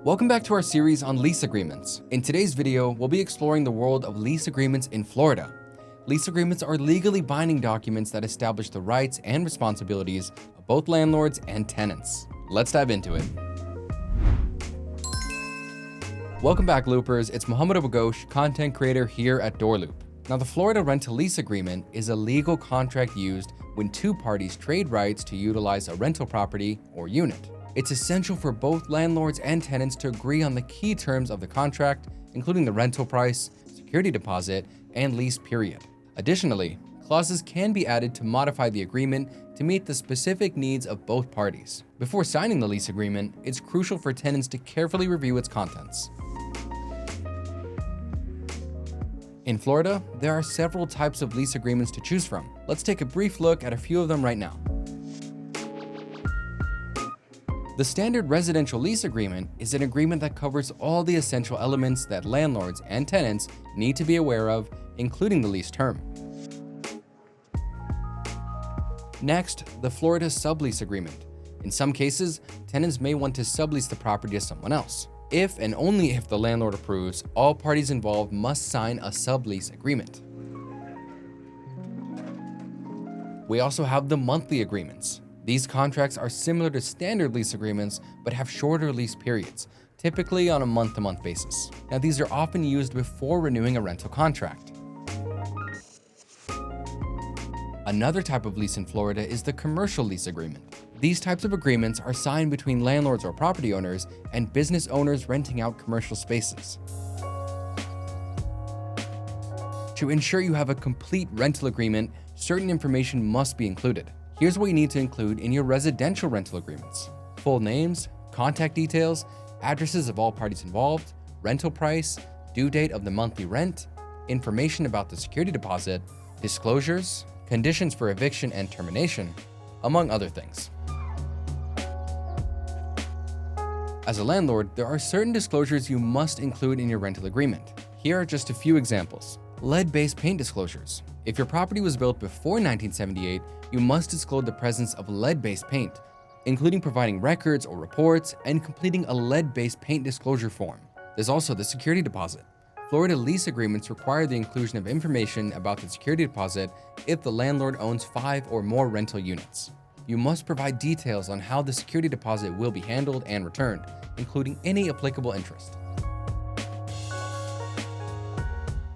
Welcome back to our series on lease agreements. In today's video, we'll be exploring the world of lease agreements in Florida. Lease agreements are legally binding documents that establish the rights and responsibilities of both landlords and tenants. Let's dive into it. Welcome back, Loopers. It's Mohammed Abu-Ghosh, content creator here at DoorLoop. Now, the Florida rental lease agreement is a legal contract used when two parties trade rights to utilize a rental property or unit. It's essential for both landlords and tenants to agree on the key terms of the contract, including the rental price, security deposit, and lease period. Additionally, clauses can be added to modify the agreement to meet the specific needs of both parties. Before signing the lease agreement, it's crucial for tenants to carefully review its contents. In Florida, there are several types of lease agreements to choose from. Let's take a brief look at a few of them right now. The standard residential lease agreement is an agreement that covers all the essential elements that landlords and tenants need to be aware of, including the lease term. Next, the Florida sublease agreement. In some cases, tenants may want to sublease the property to someone else. If and only if the landlord approves, all parties involved must sign a sublease agreement. We also have the monthly agreements. These contracts are similar to standard lease agreements, but have shorter lease periods, typically on a month-to-month basis. Now, these are often used before renewing a rental contract. Another type of lease in Florida is the commercial lease agreement. These types of agreements are signed between landlords or property owners and business owners renting out commercial spaces. To ensure you have a complete rental agreement, certain information must be included. Here's what you need to include in your residential rental agreements: full names, contact details, addresses of all parties involved, rental price, due date of the monthly rent, information about the security deposit, disclosures, conditions for eviction and termination, among other things. As a landlord, there are certain disclosures you must include in your rental agreement. Here are just a few examples. Lead-based paint disclosures. If your property was built before 1978, you must disclose the presence of lead-based paint, including providing records or reports and completing a lead-based paint disclosure form. There's also the security deposit. Florida lease agreements require the inclusion of information about the security deposit if the landlord owns 5 or more rental units. You must provide details on how the security deposit will be handled and returned, including any applicable interest.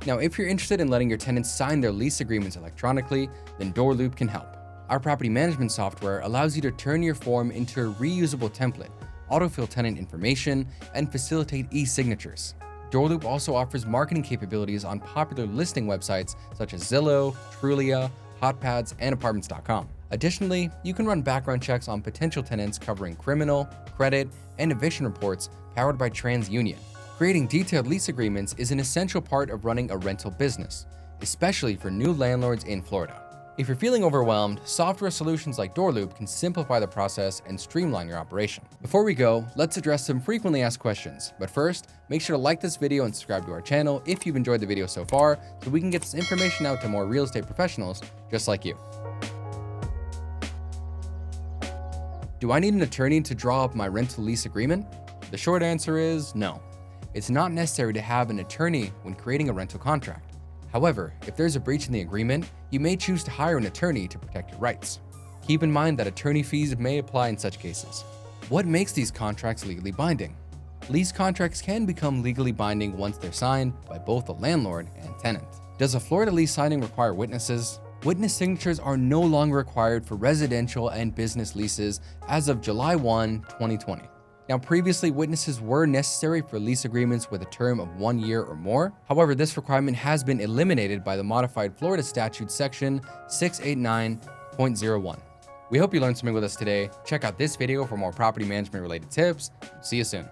Now, if you're interested in letting your tenants sign their lease agreements electronically, then DoorLoop can help. Our property management software allows you to turn your form into a reusable template, autofill tenant information, and facilitate eSignatures. DoorLoop also offers marketing capabilities on popular listing websites such as Zillow, Trulia, HotPads, and Apartments.com. Additionally, you can run background checks on potential tenants covering criminal, credit, and eviction reports powered by TransUnion. Creating detailed lease agreements is an essential part of running a rental business, especially for new landlords in Florida. If you're feeling overwhelmed, software solutions like DoorLoop can simplify the process and streamline your operation. Before we go, let's address some frequently asked questions. But first, make sure to like this video and subscribe to our channel if you've enjoyed the video so far, so we can get this information out to more real estate professionals just like you. Do I need an attorney to draw up my rental lease agreement? The short answer is no. It's not necessary to have an attorney when creating a rental contract. However, if there's a breach in the agreement, you may choose to hire an attorney to protect your rights. Keep in mind that attorney fees may apply in such cases. What makes these contracts legally binding? Lease contracts can become legally binding once they're signed by both the landlord and tenant. Does a Florida lease signing require witnesses? Witness signatures are no longer required for residential and business leases as of July 1, 2020. Now, previously, witnesses were necessary for lease agreements with a term of 1 year or more. However, this requirement has been eliminated by the modified Florida statute section 689.01. We hope you learned something with us today. Check out this video for more property management related tips. See you soon.